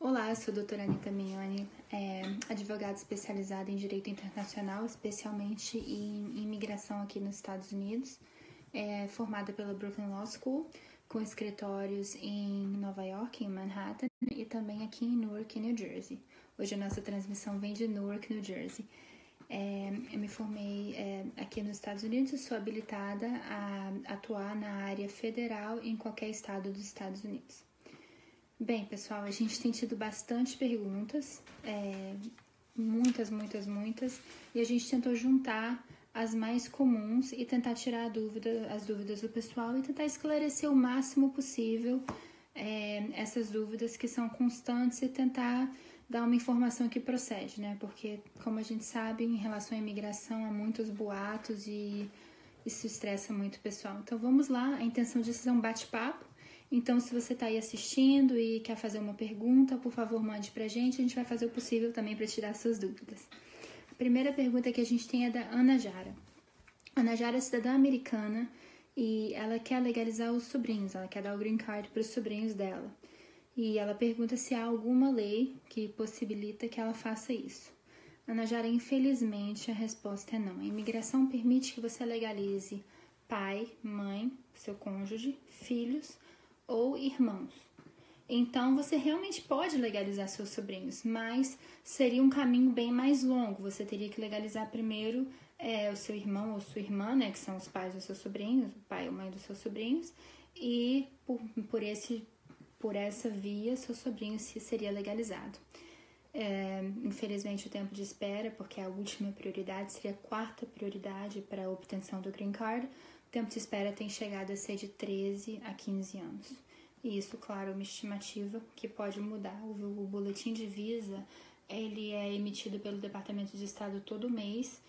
Olá, eu sou a doutora Anita Mignoni, advogada especializada em Direito Internacional, especialmente em imigração aqui nos Estados Unidos, formada pela Brooklyn Law School, com escritórios em Nova York, em Manhattan, e também aqui em Newark, New Jersey. Hoje a nossa transmissão vem de Newark, New Jersey. Eu me formei aqui nos Estados Unidos e sou habilitada a atuar na área federal em qualquer estado dos Estados Unidos. Bem, pessoal, a gente tem tido bastante perguntas, muitas, e a gente tentou juntar as mais comuns e tentar tirar as dúvidas do pessoal e tentar esclarecer o máximo possível essas dúvidas que são constantes e tentar dar uma informação que procede, né? Porque, como a gente sabe, em relação à imigração há muitos boatos e isso estressa muito o pessoal. Então, vamos lá, a intenção disso é um bate-papo. Então, se você está aí assistindo e quer fazer uma pergunta, por favor, mande pra gente. A gente vai fazer o possível também para tirar suas dúvidas. A primeira pergunta que a gente tem é da Ana Jara. Ana Jara é cidadã americana e ela quer legalizar os sobrinhos. Ela quer dar o green card para os sobrinhos dela. E ela pergunta se há alguma lei que possibilita que ela faça isso. Ana Jara, infelizmente, a resposta é não. A imigração permite que você legalize pai, mãe, seu cônjuge, filhos ou irmãos. Então, você realmente pode legalizar seus sobrinhos, mas seria um caminho bem mais longo. Você teria que legalizar primeiro o seu irmão ou sua irmã, né, que são os pais dos seus sobrinhos, o pai ou mãe dos seus sobrinhos, e por essa via, seu sobrinho seria legalizado. Infelizmente, o tempo de espera, porque a última prioridade seria a quarta prioridade para a obtenção do green card, o tempo de espera tem chegado a ser de 13 a 15 anos. E isso, claro, é uma estimativa que pode mudar. O boletim de visa, ele é emitido pelo Departamento de Estado todo mês,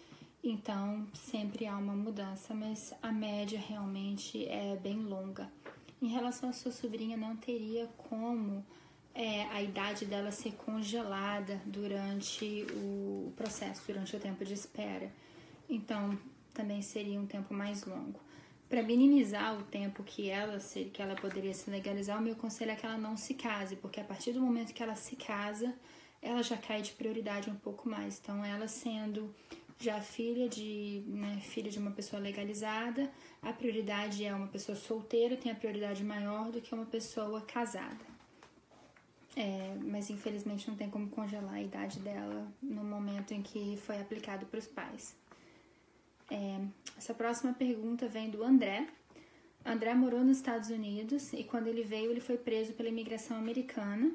então sempre há uma mudança, mas a média realmente é bem longa. Em relação à sua sobrinha, não teria como a idade dela ser congelada durante o processo, durante o tempo de espera. Então, também seria um tempo mais longo. Para minimizar o tempo que ela poderia se legalizar, o meu conselho é que ela não se case, porque a partir do momento que ela se casa, ela já cai de prioridade um pouco mais. Então, ela sendo já filha de uma pessoa legalizada, a prioridade é uma pessoa solteira, tem a prioridade maior do que uma pessoa casada. Mas infelizmente não tem como congelar a idade dela no momento em que foi aplicado para os pais. Essa próxima pergunta vem do André. André morou nos Estados Unidos e quando ele veio, ele foi preso pela imigração americana.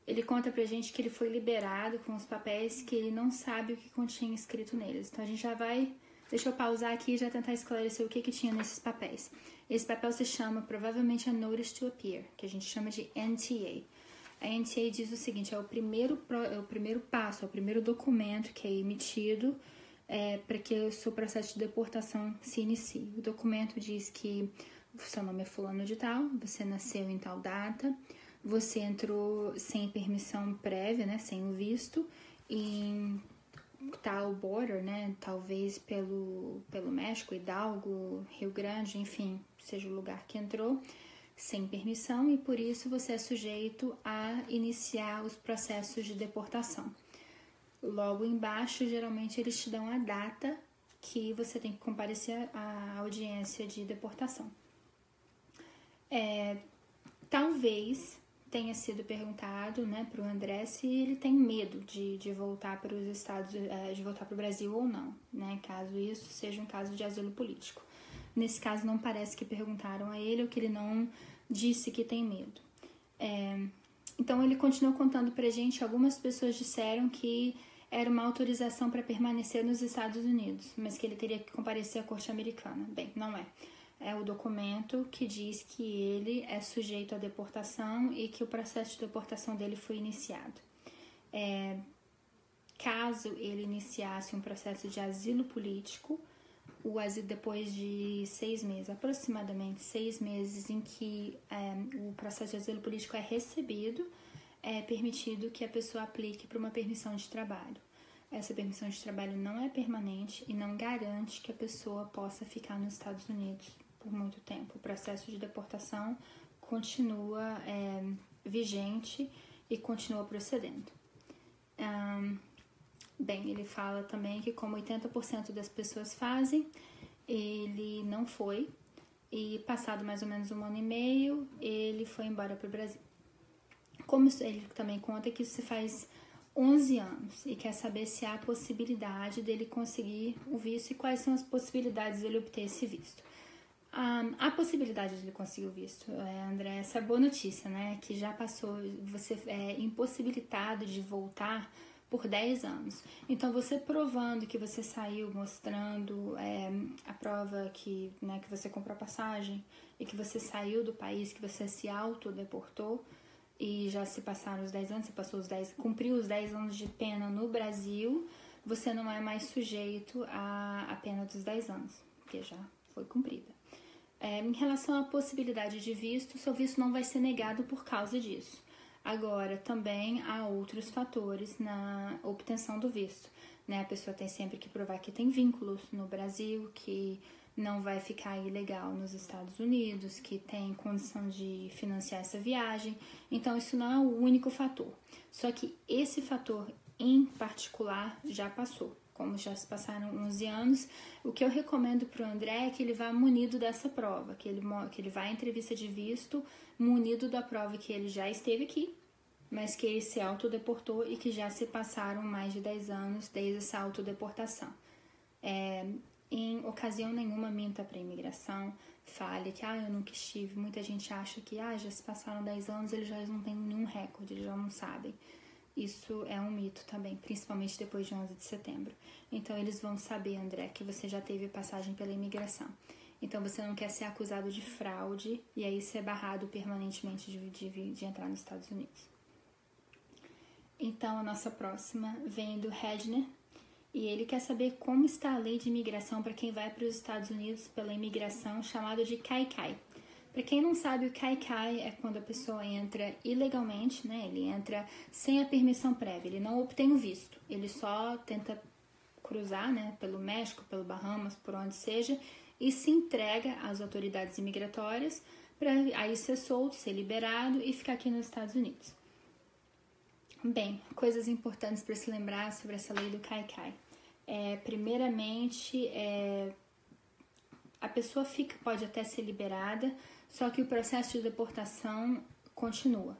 Ele conta pra gente que ele foi liberado com os papéis que ele não sabe o que continha escrito neles. Então a gente já vai... Deixa eu pausar aqui e já tentar esclarecer o que tinha nesses papéis. Esse papel se chama, provavelmente, a Notice to Appear, que a gente chama de NTA. A NTA diz o seguinte, é o primeiro passo, é o primeiro documento que é emitido para que o seu processo de deportação se inicie. O documento diz que seu nome é fulano de tal, você nasceu em tal data, você entrou sem permissão prévia, né, sem o visto, em tal border, né, talvez pelo México, Hidalgo, Rio Grande, enfim, seja o lugar que entrou, sem permissão, e por isso você é sujeito a iniciar os processos de deportação. Logo embaixo, geralmente eles te dão a data que você tem que comparecer à audiência de deportação. Talvez tenha sido perguntado, né, para o André se ele tem medo de voltar para os Estados, de voltar para o Brasil ou não, né, caso isso seja um caso de asilo político. Nesse caso, não parece que perguntaram a ele ou que ele não disse que tem medo. Então, ele continuou contando pra gente, algumas pessoas disseram que era uma autorização para permanecer nos Estados Unidos, mas que ele teria que comparecer à corte americana. Bem, não é. É o documento que diz que ele é sujeito à deportação e que o processo de deportação dele foi iniciado. Caso ele iniciasse um processo de asilo político, depois de 6 meses, aproximadamente 6 meses em que o processo de asilo político é recebido, é permitido que a pessoa aplique para uma permissão de trabalho. Essa permissão de trabalho não é permanente e não garante que a pessoa possa ficar nos Estados Unidos por muito tempo. O processo de deportação continua vigente e continua procedendo. Bem, ele fala também que como 80% das pessoas fazem, ele não foi, e passado mais ou menos 1 ano e meio, ele foi embora para o Brasil. Como ele também conta que isso se faz 11 anos e quer saber se há possibilidade dele conseguir o visto e quais são as possibilidades dele obter esse visto. A possibilidade de ele conseguir o visto, André, essa é boa notícia, né? Que já passou, você é impossibilitado de voltar por 10 anos. Então, você provando que você saiu, mostrando a prova que, né, que você comprou a passagem e que você saiu do país, que você se autodeportou e já se passaram os 10 anos, você passou cumpriu os 10 anos de pena no Brasil, você não é mais sujeito à pena dos 10 anos, porque já foi cumprida. Em relação à possibilidade de visto, seu visto não vai ser negado por causa disso. Agora, também há outros fatores na obtenção do visto, né? A pessoa tem sempre que provar que tem vínculos no Brasil, que não vai ficar ilegal nos Estados Unidos, que tem condição de financiar essa viagem. Então, isso não é o único fator. Só que esse fator em particular já passou. Como já se passaram 11 anos, o que eu recomendo para o André é que ele vá munido dessa prova, que ele vá à entrevista de visto munido da prova que ele já esteve aqui, mas que ele se autodeportou e que já se passaram mais de 10 anos desde essa autodeportação. Em ocasião nenhuma, minta para a imigração, fale que eu nunca estive. Muita gente acha que já se passaram 10 anos, eles já não têm nenhum recorde, eles já não sabem. Isso é um mito também, principalmente depois de 11 de setembro. Então, eles vão saber, André, que você já teve passagem pela imigração. Então, você não quer ser acusado de fraude e aí ser barrado permanentemente de entrar nos Estados Unidos. Então, a nossa próxima vem do Redner e ele quer saber como está a lei de imigração para quem vai para os Estados Unidos pela imigração, chamada de Kai-Kai. Para quem não sabe, o Kai-Kai é quando a pessoa entra ilegalmente, né? Ele entra sem a permissão prévia, ele não obtém o visto, ele só tenta cruzar, né, pelo México, pelo Bahamas, por onde seja, e se entrega às autoridades imigratórias para aí ser solto, ser liberado e ficar aqui nos Estados Unidos. Bem, coisas importantes para se lembrar sobre essa lei do Kai-Kai. Primeiramente, a pessoa pode até ser liberada, só que o processo de deportação continua.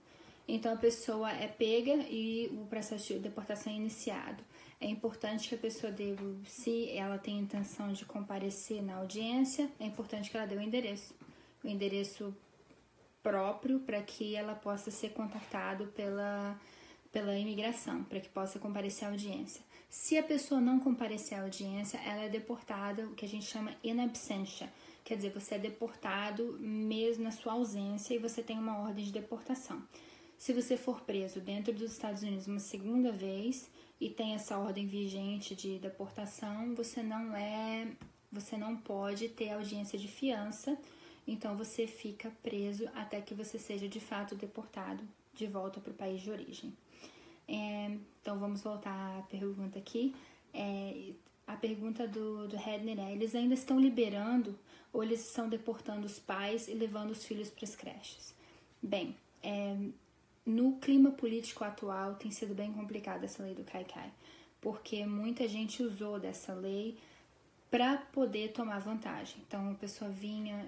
Então, a pessoa é pega e o processo de deportação é iniciado. É importante que a pessoa se ela tem intenção de comparecer na audiência, é importante que ela dê o endereço próprio para que ela possa ser contatado pela imigração, para que possa comparecer à audiência. Se a pessoa não comparecer à audiência, ela é deportada, o que a gente chama in absentia. Quer dizer, você é deportado mesmo na sua ausência e você tem uma ordem de deportação. Se você for preso dentro dos Estados Unidos uma segunda vez e tem essa ordem vigente de deportação, você não pode ter audiência de fiança, então você fica preso até que você seja de fato deportado de volta para o país de origem. Então vamos voltar à pergunta aqui. A pergunta do Redner eles ainda estão liberando ou eles estão deportando os pais e levando os filhos para as creches? Bem, no clima político atual tem sido bem complicada essa lei do Kai-Kai, porque muita gente usou dessa lei para poder tomar vantagem. Então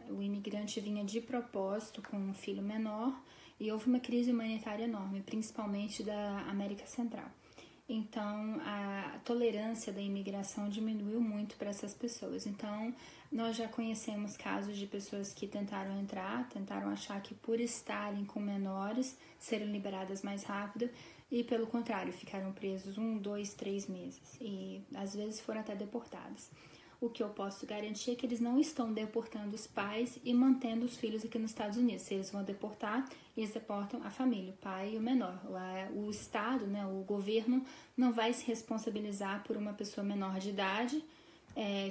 o imigrante vinha de propósito com um filho menor e houve uma crise humanitária enorme, principalmente da América Central. Então, a tolerância da imigração diminuiu muito para essas pessoas. Então, nós já conhecemos casos de pessoas que tentaram achar que por estarem com menores, serem liberadas mais rápido e, pelo contrário, ficaram presos 1, 2, 3 meses e, às vezes, foram até deportados. O que eu posso garantir é que eles não estão deportando os pais e mantendo os filhos aqui nos Estados Unidos. Se eles vão deportar, eles deportam a família, o pai e o menor. O Estado, né, o governo, não vai se responsabilizar por uma pessoa menor de idade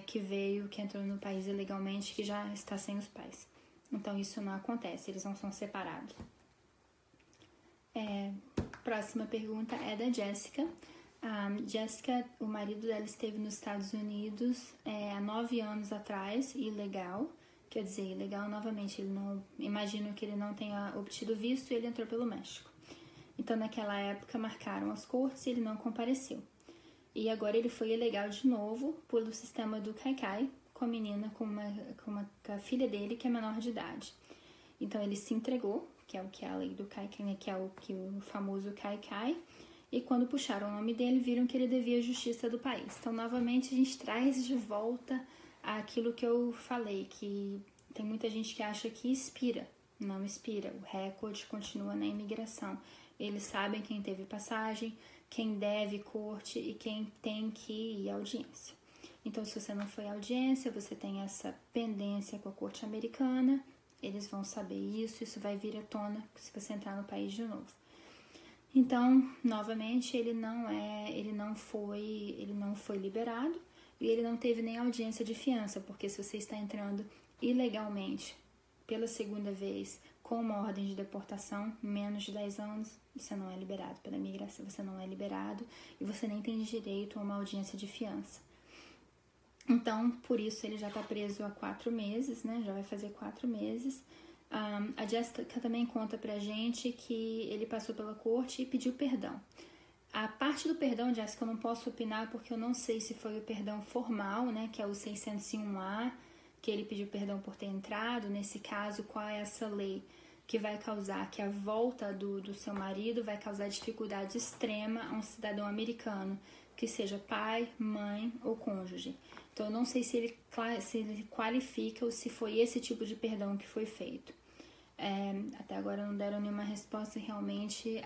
que entrou no país ilegalmente, que já está sem os pais. Então, isso não acontece, eles não são separados. Próxima pergunta é da Jéssica. Jéssica, o marido dela esteve nos Estados Unidos há 9 anos atrás, ilegal, quer dizer, ilegal novamente, imagino que ele não tenha obtido visto e ele entrou pelo México. Então, naquela época, marcaram as cortes e ele não compareceu. E agora ele foi ilegal de novo pelo sistema do Kaikai, com a menina, com a filha dele, que é menor de idade. Então, ele se entregou, que é o que é a lei do Kaikai, né, que é o famoso Kaikai. E quando puxaram o nome dele, viram que ele devia a justiça do país. Então, novamente, a gente traz de volta aquilo que eu falei, que tem muita gente que acha que expira. Não expira. O recorde continua na imigração. Eles sabem quem teve passagem, quem deve corte e quem tem que ir à audiência. Então, se você não foi à audiência, você tem essa pendência com a corte americana, eles vão saber isso vai vir à tona se você entrar no país de novo. Então, novamente, ele não foi liberado e ele não teve nem audiência de fiança, porque se você está entrando ilegalmente pela segunda vez com uma ordem de deportação, menos de 10 anos, você não é liberado pela imigração, você não é liberado e você nem tem direito a uma audiência de fiança. Então, por isso ele já está preso há 4 meses, né? Já vai fazer 4 meses. A Jessica também conta pra gente que ele passou pela corte e pediu perdão. A parte do perdão, Jessica, eu não posso opinar porque eu não sei se foi o perdão formal, né? Que é o 601A, que ele pediu perdão por ter entrado. Nesse caso, qual é essa lei que vai causar que a volta do seu marido vai causar dificuldade extrema a um cidadão americano, que seja pai, mãe ou cônjuge. Então, eu não sei se ele qualifica ou se foi esse tipo de perdão que foi feito. Até agora não deram nenhuma resposta, realmente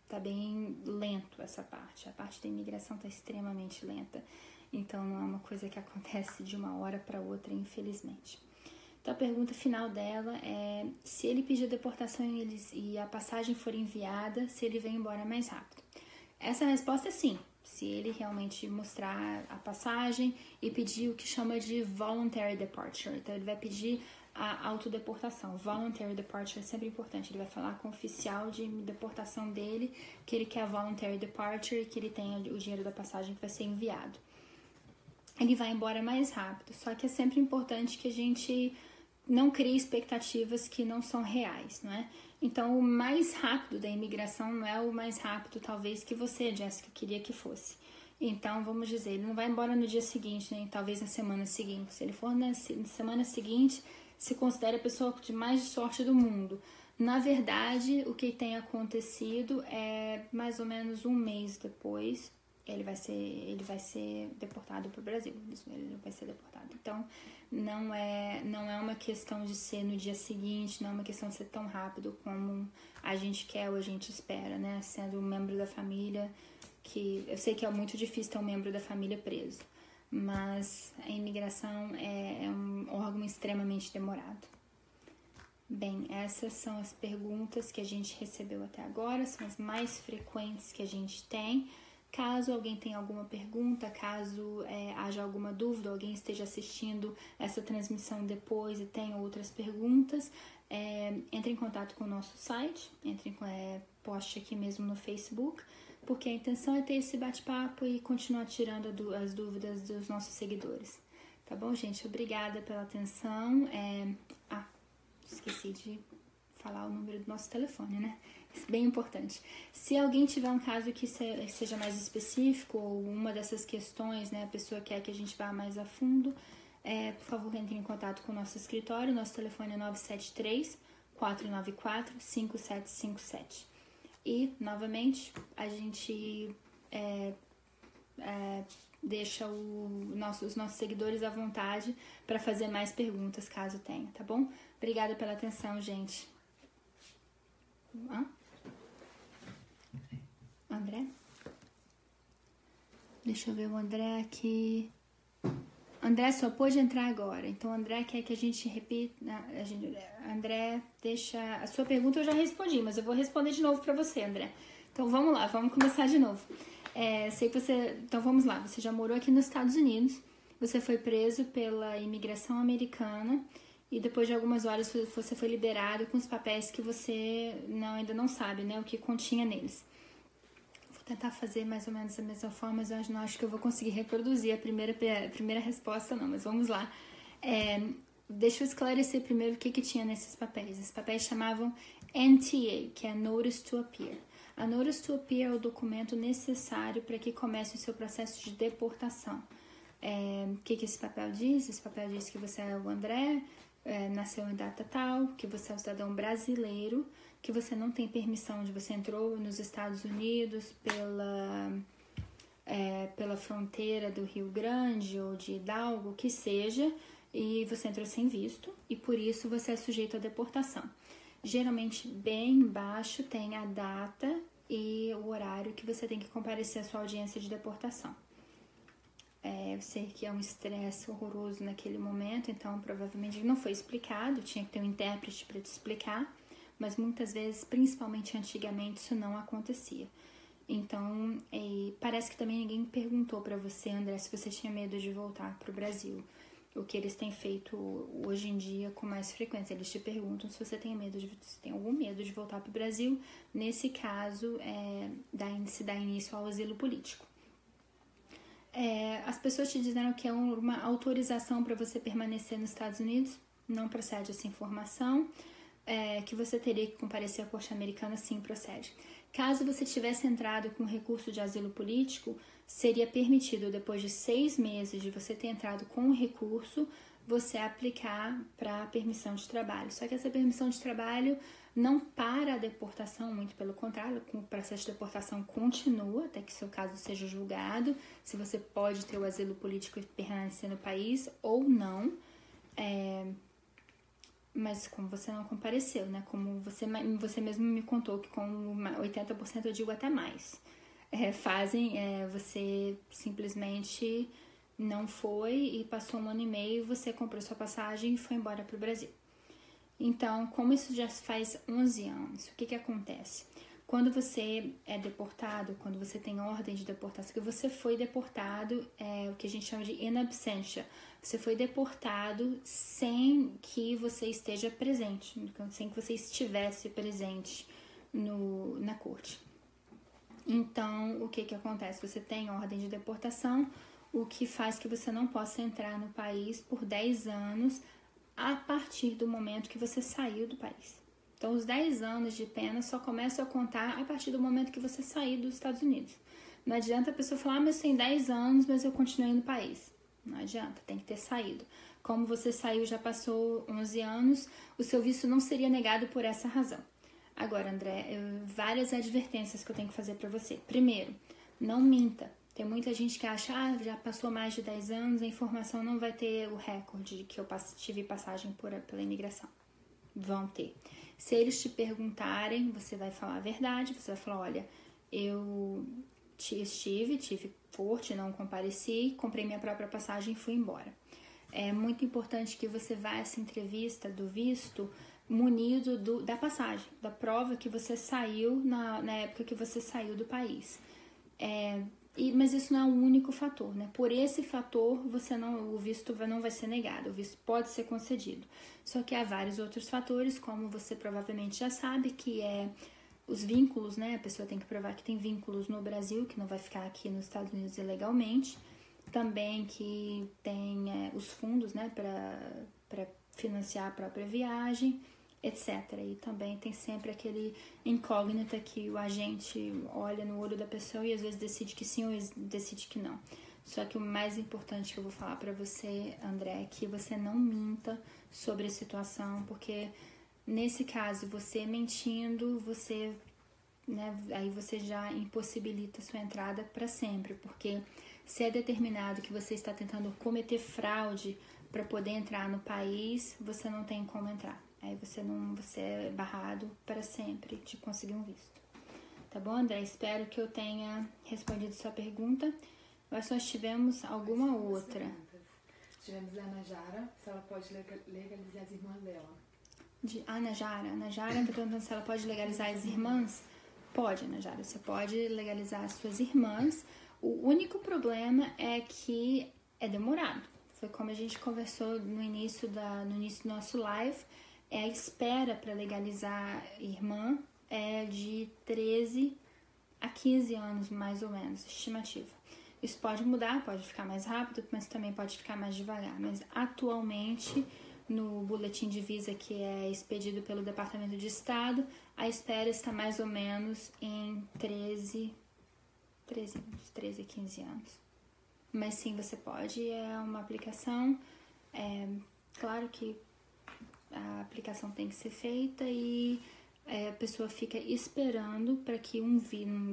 tá bem lento essa parte. A parte da imigração tá extremamente lenta. Então, não é uma coisa que acontece de uma hora para outra, infelizmente. Então, a pergunta final dela é se ele pedir deportação e a passagem for enviada, se ele vem embora mais rápido. Essa resposta é sim. Se ele realmente mostrar a passagem e pedir o que chama de voluntary departure. Então, ele vai pedir a autodeportação. Voluntary departure é sempre importante. Ele vai falar com o oficial de deportação dele que ele quer a voluntary departure e que ele tem o dinheiro da passagem que vai ser enviado. Ele vai embora mais rápido. Só que é sempre importante que a gente não crie expectativas que não são reais, não é? Então, o mais rápido da imigração não é o mais rápido, talvez, que você, Jessica, queria que fosse. Então, vamos dizer, ele não vai embora no dia seguinte, né? Talvez na semana seguinte. Se ele for na semana seguinte, se considera a pessoa de mais de sorte do mundo. Na verdade, o que tem acontecido é mais ou menos um mês depois, ele vai ser deportado para o Brasil. Ele vai ser deportado. Então, não é uma questão de ser no dia seguinte, não é uma questão de ser tão rápido como a gente quer ou a gente espera, né? Sendo um membro da família, que eu sei que é muito difícil ter um membro da família preso, mas a imigração é um órgão extremamente demorado. Bem, essas são as perguntas que a gente recebeu até agora, são as mais frequentes que a gente tem. Caso alguém tenha alguma pergunta, caso haja alguma dúvida, alguém esteja assistindo essa transmissão depois e tenha outras perguntas, entre em contato com o nosso site, poste aqui mesmo no Facebook, porque a intenção é ter esse bate-papo e continuar tirando as dúvidas dos nossos seguidores. Tá bom, gente? Obrigada pela atenção. Esqueci de falar o número do nosso telefone, né? Bem importante. Se alguém tiver um caso que seja mais específico ou uma dessas questões, né, a pessoa quer que a gente vá mais a fundo, por favor, entre em contato com o nosso escritório. Nosso telefone é 973-494-5757. E, novamente, a gente deixa os nossos seguidores à vontade para fazer mais perguntas, caso tenha, tá bom? Obrigada pela atenção, gente. André? Deixa eu ver o André aqui. André só pôde entrar agora, então o André quer que a gente repita. André, deixa. A sua pergunta eu já respondi, mas eu vou responder de novo para você, André. Então vamos lá, vamos começar de novo. Então vamos lá, você já morou aqui nos Estados Unidos, você foi preso pela imigração americana e depois de algumas horas você foi liberado com os papéis que você ainda não sabe, né, o que continha neles. Vou tentar fazer mais ou menos da mesma forma, mas eu não acho que eu vou conseguir reproduzir a primeira resposta não, mas vamos lá. Deixa eu esclarecer primeiro o que tinha nesses papéis. Esses papéis chamavam NTA, que é Notice to Appear. A Notice to Appear é o documento necessário para que comece o seu processo de deportação. O que esse papel diz? Esse papel diz que você é o André, nasceu em data tal, que você é um cidadão brasileiro, que você não tem permissão de você entrou nos Estados Unidos pela fronteira do Rio Grande ou de Hidalgo, que seja, e você entrou sem visto e por isso você é sujeito à deportação. Geralmente bem embaixo tem a data e o horário que você tem que comparecer à sua audiência de deportação. Eu sei que é um estresse horroroso naquele momento, então provavelmente não foi explicado, tinha que ter um intérprete para te explicar, mas muitas vezes, principalmente antigamente, isso não acontecia. Então, parece que também ninguém perguntou para você, André, se você tinha medo de voltar para o Brasil. O que eles têm feito hoje em dia com mais frequência, eles te perguntam se você tem algum medo de voltar para o Brasil. Nesse caso, se dá início ao asilo político. As pessoas te disseram que é uma autorização para você permanecer nos Estados Unidos. Não procede essa informação. Que você teria que comparecer à Corte Americana, sim, procede. Caso você tivesse entrado com recurso de asilo político, seria permitido, depois de 6 meses de você ter entrado com o recurso, você aplicar para permissão de trabalho. Só que essa permissão de trabalho não para a deportação, muito pelo contrário, o processo de deportação continua até que seu caso seja julgado, se você pode ter o asilo político e permanecer no país ou não. Mas como você não compareceu, né? Como você mesmo me contou que com 80% eu digo até mais. Você simplesmente não foi e passou 1 ano e meio, você comprou sua passagem e foi embora para o Brasil. Então, como isso já faz 11 anos, o que acontece? Quando você é deportado, quando você tem ordem de deportação, que você foi deportado, o que a gente chama de in absentia. Você foi deportado sem que você esteja presente, sem que você estivesse presente na corte. Então, o que acontece? Você tem ordem de deportação, o que faz que você não possa entrar no país por 10 anos a partir do momento que você saiu do país. Então, os 10 anos de pena só começam a contar a partir do momento que você sair dos Estados Unidos. Não adianta a pessoa falar, mas tem 10 anos, mas eu continuei no país. Não adianta, tem que ter saído. Como você saiu, já passou 11 anos, o seu visto não seria negado por essa razão. Agora, André, várias advertências que eu tenho que fazer para você. Primeiro, não minta. Tem muita gente que acha, já passou mais de 10 anos, a informação não vai ter o recorde de que eu tive passagem pela imigração. Vão ter. Se eles te perguntarem, você vai falar a verdade, você vai falar, olha, eu tive corte, não compareci, comprei minha própria passagem e fui embora. É muito importante que você vá a essa entrevista do visto munido da passagem, da prova que você saiu na época que você saiu do país. Mas isso não é o único fator, né? Por esse fator, o visto não vai ser negado, o visto pode ser concedido. Só que há vários outros fatores, como você provavelmente já sabe, que os vínculos, né? A pessoa tem que provar que tem vínculos no Brasil, que não vai ficar aqui nos Estados Unidos ilegalmente. Também que tem os fundos, né? Para financiar a própria viagem, etc. E também tem sempre aquele incógnita que o agente olha no olho da pessoa e às vezes decide que sim ou decide que não. Só que o mais importante que eu vou falar para você, André, é que você não minta sobre a situação, porque nesse caso, você mentindo, aí você já impossibilita sua entrada para sempre, porque se é determinado que você está tentando cometer fraude para poder entrar no país, você não tem como entrar. Aí você é barrado para sempre de conseguir um visto. Tá bom, André? Espero que eu tenha respondido sua pergunta. Mas nós tivemos alguma outra. Tivemos a Ana Jara, se ela pode legalizar as irmãs dela. De Ana Jara está perguntando se ela pode legalizar as irmãs. Pode, Ana Jara, você pode legalizar as suas irmãs. O único problema é que é demorado. Foi como a gente conversou no início do nosso live. A espera para legalizar irmã é de 13 a 15 anos, mais ou menos, estimativa. Isso pode mudar, pode ficar mais rápido, mas também pode ficar mais devagar. Mas atualmente no boletim de visa que é expedido pelo Departamento de Estado, a espera está mais ou menos em 13 anos, 13 a 15 anos. Mas sim, você pode, é uma aplicação, claro que a aplicação tem que ser feita e a pessoa fica esperando para que um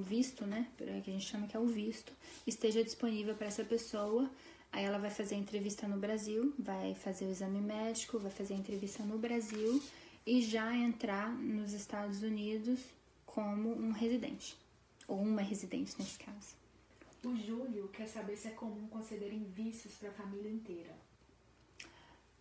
visto, né, que a gente chama que é o visto, esteja disponível para essa pessoa. Aí ela vai fazer a entrevista no Brasil, vai fazer o exame médico, vai fazer a entrevista no Brasil e já entrar nos Estados Unidos como um residente, ou uma residente nesse caso. O Júlio quer saber se é comum concederem vistos para a família inteira.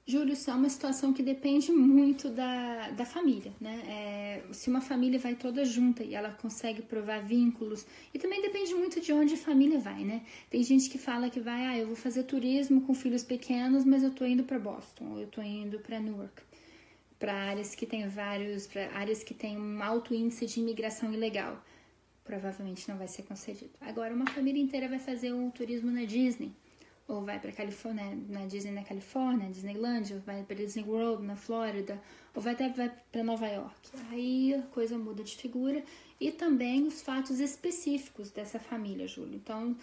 Júlio, isso é uma situação que depende muito da família, né? Se uma família vai toda junta e ela consegue provar vínculos, e também depende muito de onde a família vai, né? Tem gente que fala que vai, eu vou fazer turismo com filhos pequenos, mas eu tô indo para Boston, ou eu tô indo para Newark, para áreas que tem áreas que tem um alto índice de imigração ilegal. Provavelmente não vai ser concedido. Agora, uma família inteira vai fazer um turismo na Disney, ou vai para Califórnia, na Disney na Califórnia, Disneylandia, ou vai para Disney World na Flórida, ou vai para Nova York. Aí a coisa muda de figura e também os fatos específicos dessa família, Júlio. Então,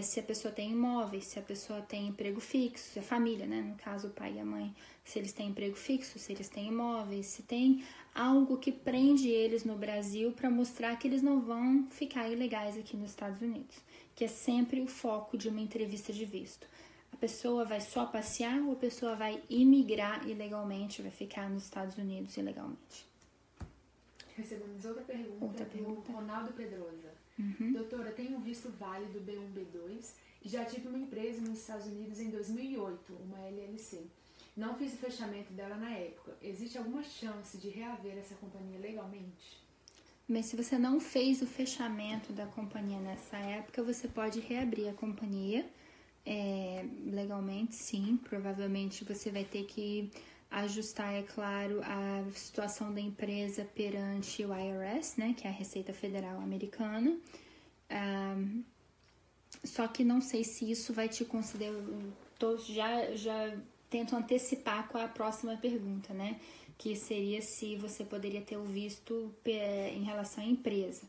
se a pessoa tem imóveis, se a pessoa tem emprego fixo, se a família, né, no caso o pai e a mãe, se eles têm emprego fixo, se eles têm imóveis, se tem algo que prende eles no Brasil para mostrar que eles não vão ficar ilegais aqui nos Estados Unidos, que é sempre o foco de uma entrevista de visto. A pessoa vai só passear ou a pessoa vai imigrar ilegalmente, vai ficar nos Estados Unidos ilegalmente? Recebemos outra pergunta do Ronaldo Pedrosa. Doutora, tenho um visto válido B1, B2 e já tive uma empresa nos Estados Unidos em 2008, uma LLC. Não fiz o fechamento dela na época. Existe alguma chance de reaver essa companhia legalmente? Mas se você não fez o fechamento da companhia nessa época, você pode reabrir a companhia legalmente, sim. Provavelmente você vai ter que ajustar, é claro, a situação da empresa perante o IRS, né, que é a Receita Federal Americana. Só que não sei se isso vai te considerar... Já tento antecipar qual é a próxima pergunta, né? Que seria se você poderia ter o visto em relação à empresa.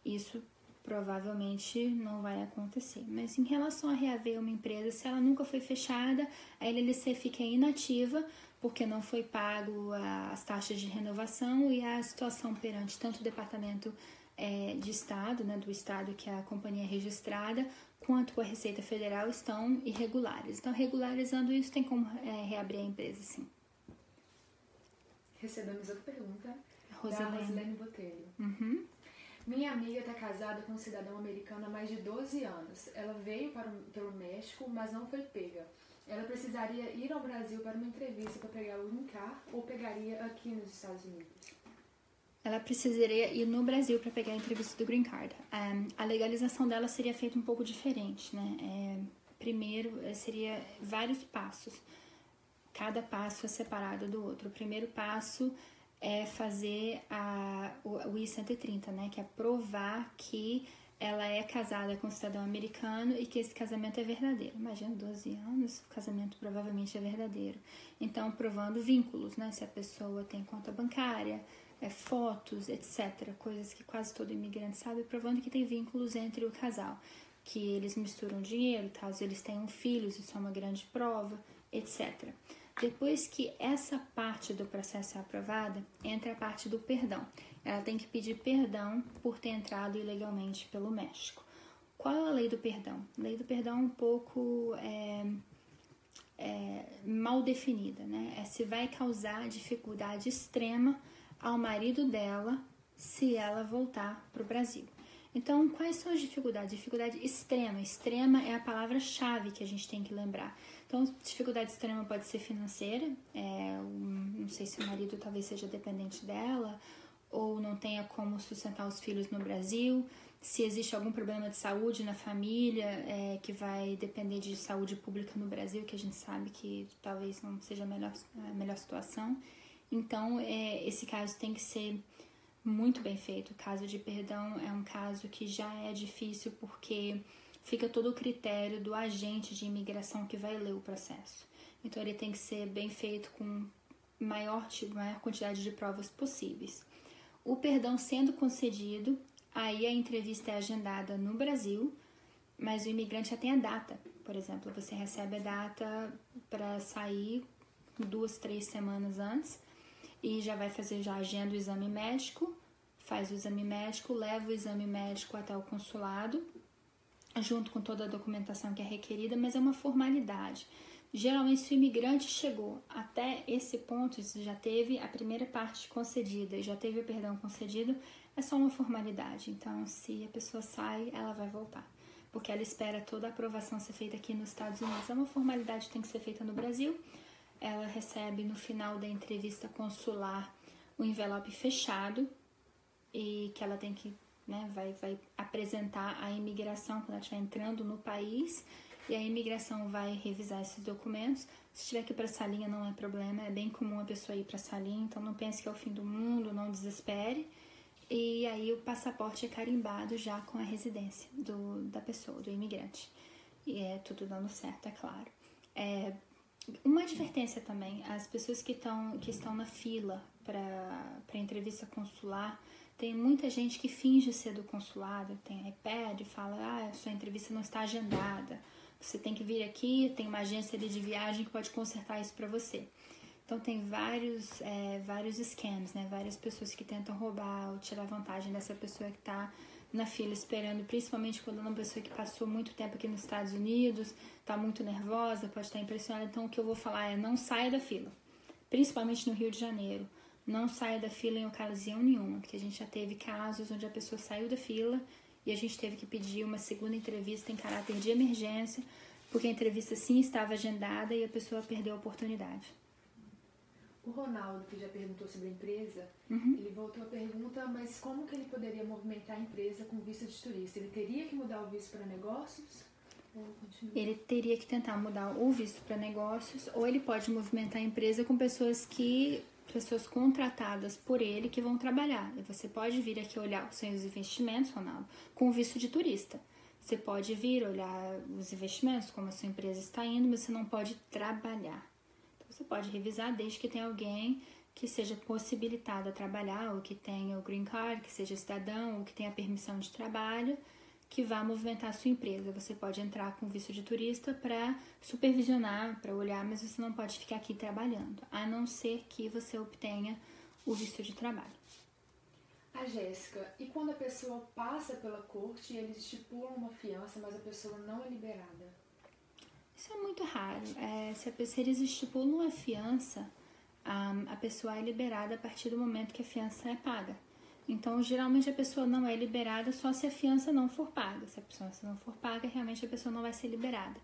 Isso provavelmente não vai acontecer. Mas em relação a reaver uma empresa, se ela nunca foi fechada, a LLC fica inativa porque não foi pago as taxas de renovação e a situação perante tanto o Departamento de Estado, né, do Estado que é a companhia registrada, quanto a Receita Federal estão irregulares. Então, regularizando isso, tem como reabrir a empresa, sim. Recebemos outra pergunta da Rosilene. Rosilene Botelho. Minha amiga está casada com um cidadão americano há mais de 12 anos. Ela veio pelo México, mas não foi pega. Ela precisaria ir ao Brasil para uma entrevista para pegar o green card ou pegaria aqui nos Estados Unidos? Ela precisaria ir no Brasil para pegar a entrevista do Green Card. A legalização dela seria feita um pouco diferente, né? Primeiro, seria vários passos. Cada passo é separado do outro. O primeiro passo é fazer o I-130, né? Que é provar que ela é casada com um cidadão americano e que esse casamento é verdadeiro. Imagina, 12 anos, o casamento provavelmente é verdadeiro. Então, provando vínculos, né? Se a pessoa tem conta bancária, fotos, etc. Coisas que quase todo imigrante sabe, provando que tem vínculos entre o casal. Que eles misturam dinheiro, caso eles tenham filhos, isso é uma grande prova, etc. Depois que essa parte do processo é aprovada, entra a parte do perdão. Ela tem que pedir perdão por ter entrado ilegalmente pelo México. Qual é a lei do perdão? A lei do perdão é um pouco mal definida, né? Se vai causar dificuldade extrema ao marido dela se ela voltar para o Brasil. Então, quais são as dificuldades? Dificuldade extrema. Extrema é a palavra-chave que a gente tem que lembrar. Então, dificuldade extrema pode ser financeira. Não sei se o marido talvez seja dependente dela ou não tenha como sustentar os filhos no Brasil. Se existe algum problema de saúde na família que vai depender de saúde pública no Brasil, que a gente sabe que talvez não seja a melhor situação. Então, esse caso tem que ser muito bem feito. O caso de perdão é um caso que já é difícil porque fica todo o critério do agente de imigração que vai ler o processo. Então ele tem que ser bem feito com maior quantidade de provas possíveis. O perdão sendo concedido, aí a entrevista é agendada no Brasil, mas o imigrante já tem a data. Por exemplo, você recebe a data para sair 2, 3 semanas antes e já vai fazer, já agenda o exame médico, faz o exame médico, leva o exame médico até o consulado, junto com toda a documentação que é requerida, mas é uma formalidade. Geralmente, se o imigrante chegou até esse ponto, já teve a primeira parte concedida e já teve o perdão concedido, é só uma formalidade. Então, se a pessoa sai, ela vai voltar, porque ela espera toda a aprovação ser feita aqui nos Estados Unidos. É uma formalidade que tem que ser feita no Brasil. Ela recebe no final da entrevista consular um envelope fechado e que ela tem que, vai apresentar à imigração quando ela estiver entrando no país. E a imigração vai revisar esses documentos. Se tiver que ir para a salinha, não é problema. É bem comum a pessoa ir para a salinha, então não pense que é o fim do mundo, não desespere. E aí o passaporte é carimbado já com a residência da pessoa, do imigrante. E é tudo dando certo, é claro. Uma advertência também, as pessoas que estão na fila para entrevista consular, tem muita gente que finge ser do consulado, tem iPad e fala, a sua entrevista não está agendada. Você tem que vir aqui, tem uma agência ali de viagem que pode consertar isso para você. Então tem vários scams, várias pessoas que tentam roubar ou tirar vantagem dessa pessoa que está na fila esperando, principalmente quando é uma pessoa que passou muito tempo aqui nos Estados Unidos, está muito nervosa, pode estar impressionada. Então o que eu vou falar é não saia da fila, principalmente no Rio de Janeiro. Não saia da fila em ocasião nenhuma, porque a gente já teve casos onde a pessoa saiu da fila e a gente teve que pedir uma segunda entrevista em caráter de emergência, porque a entrevista sim estava agendada e a pessoa perdeu a oportunidade. O Ronaldo, que já perguntou sobre a empresa, ele voltou a pergunta, mas como que ele poderia movimentar a empresa com visto de turista? Ele teria que mudar o visto para negócios? Ele teria que tentar mudar o visto para negócios, ou ele pode movimentar a empresa com pessoas contratadas por ele que vão trabalhar. E você pode vir aqui olhar os seus investimentos, Ronaldo, com visto de turista. Você pode vir olhar os investimentos, como a sua empresa está indo, mas você não pode trabalhar. Então, você pode revisar desde que tenha alguém que seja possibilitado a trabalhar, ou que tenha o green card, que seja cidadão, ou que tenha permissão de trabalho, que vá movimentar a sua empresa. Você pode entrar com visto de turista para supervisionar, para olhar, mas você não pode ficar aqui trabalhando, a não ser que você obtenha o visto de trabalho. A Jéssica, e quando a pessoa passa pela corte e eles estipulam uma fiança, mas a pessoa não é liberada? Isso é muito raro. Se eles estipulam a fiança, a pessoa é liberada a partir do momento que a fiança é paga. Então, geralmente a pessoa não é liberada só se a fiança não for paga. Se a fiança não for paga, realmente a pessoa não vai ser liberada.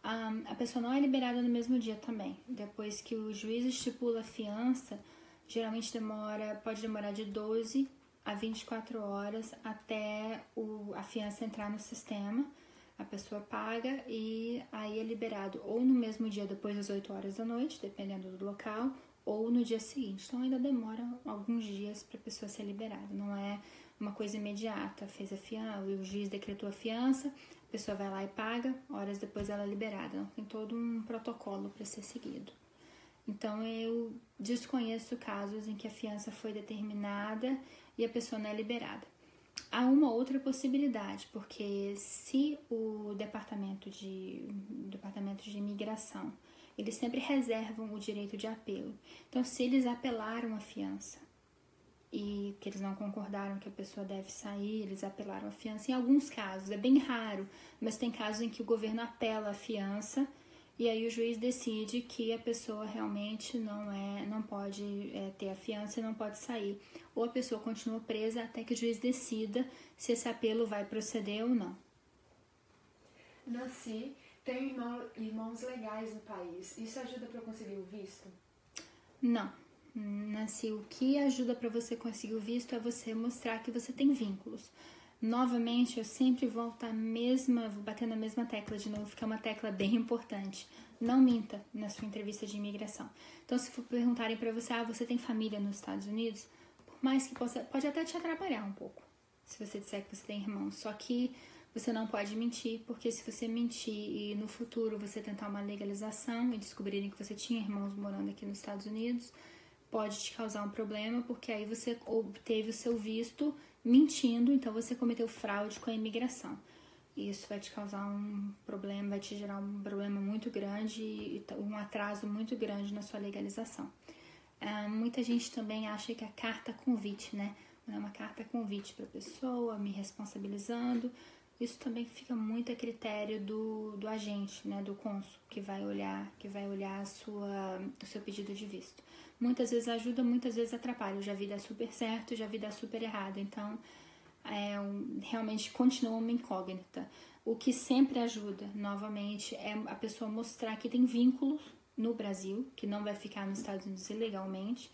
A pessoa não é liberada no mesmo dia também. Depois que o juiz estipula a fiança, geralmente pode demorar de 12 a 24 horas até a fiança entrar no sistema. A pessoa paga e aí é liberado ou no mesmo dia depois das 8 horas da noite, dependendo do local, ou no dia seguinte. Então ainda demora alguns dias para a pessoa ser liberada. Não é uma coisa imediata. Fez a fiança, o juiz decretou a fiança, a pessoa vai lá e paga, horas depois ela é liberada. Não, tem todo um protocolo para ser seguido. Então eu desconheço casos em que a fiança foi determinada e a pessoa não é liberada. Há uma outra possibilidade, porque se o departamento de imigração, eles sempre reservam o direito de apelo. Então, se eles apelaram a fiança e que eles não concordaram que a pessoa deve sair, eles apelaram a fiança, em alguns casos, é bem raro, mas tem casos em que o governo apela a fiança e aí o juiz decide que a pessoa realmente não pode ter a fiança e não pode sair. Ou a pessoa continua presa até que o juiz decida se esse apelo vai proceder ou não. Nancy, tenho irmãos legais no país. Isso ajuda para eu conseguir o visto? Não. Nancy, o que ajuda para você conseguir o visto é você mostrar que você tem vínculos. Novamente, eu sempre vou bater na mesma tecla de novo, que é uma tecla bem importante. Não minta na sua entrevista de imigração. Então, se for perguntarem para você, você tem família nos Estados Unidos? Por mais que pode até te atrapalhar um pouco, se você disser que você tem irmãos. Só que você não pode mentir, porque se você mentir e no futuro você tentar uma legalização e descobrirem que você tinha irmãos morando aqui nos Estados Unidos, pode te causar um problema, porque aí você obteve o seu visto mentindo, então você cometeu fraude com a imigração. Isso vai te causar um problema, vai te gerar um problema muito grande e um atraso muito grande na sua legalização. Muita gente também acha que a carta convite, né? É uma carta convite para a pessoa, me responsabilizando. Isso também fica muito a critério do agente, né? Do cônsul, que vai olhar o seu pedido de visto. Muitas vezes ajuda, muitas vezes atrapalha. Eu já vi dar super certo, já vi dar super errado. Então, realmente continua uma incógnita. O que sempre ajuda, novamente, é a pessoa mostrar que tem vínculos no Brasil, que não vai ficar nos Estados Unidos ilegalmente,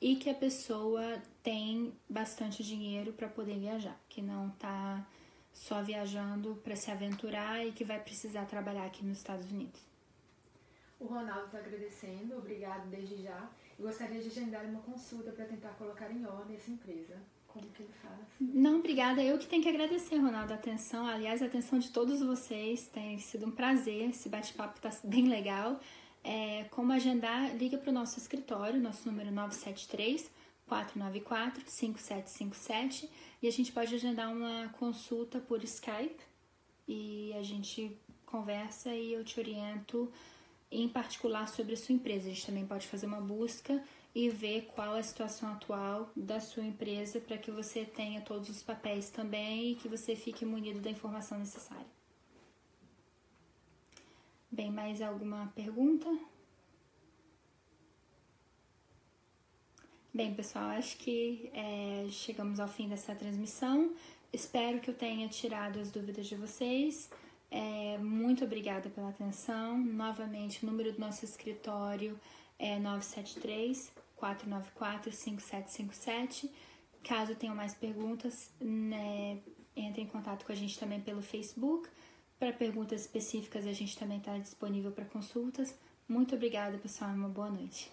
e que a pessoa tem bastante dinheiro para poder viajar, que não está só viajando para se aventurar e que vai precisar trabalhar aqui nos Estados Unidos. O Ronaldo está agradecendo, obrigado desde já, e gostaria de agendar uma consulta para tentar colocar em ordem essa empresa. Como que ele faz? Não, obrigada. Eu que tenho que agradecer, Ronaldo, a atenção. Aliás, a atenção de todos vocês. Tem sido um prazer. Esse bate-papo está bem legal. Como agendar? Liga para o nosso escritório, nosso número 973-494-5757, e a gente pode agendar uma consulta por Skype e a gente conversa e eu te oriento em particular sobre a sua empresa. A gente também pode fazer uma busca e ver qual é a situação atual da sua empresa para que você tenha todos os papéis também e que você fique munido da informação necessária. Bem, mais alguma pergunta? Bem, pessoal, acho que chegamos ao fim dessa transmissão. Espero que eu tenha tirado as dúvidas de vocês. Muito obrigada pela atenção. Novamente, o número do nosso escritório é 973-494-5757. Caso tenham mais perguntas, entre em contato com a gente também pelo Facebook. Para perguntas específicas, a gente também está disponível para consultas. Muito obrigada, pessoal, e uma boa noite.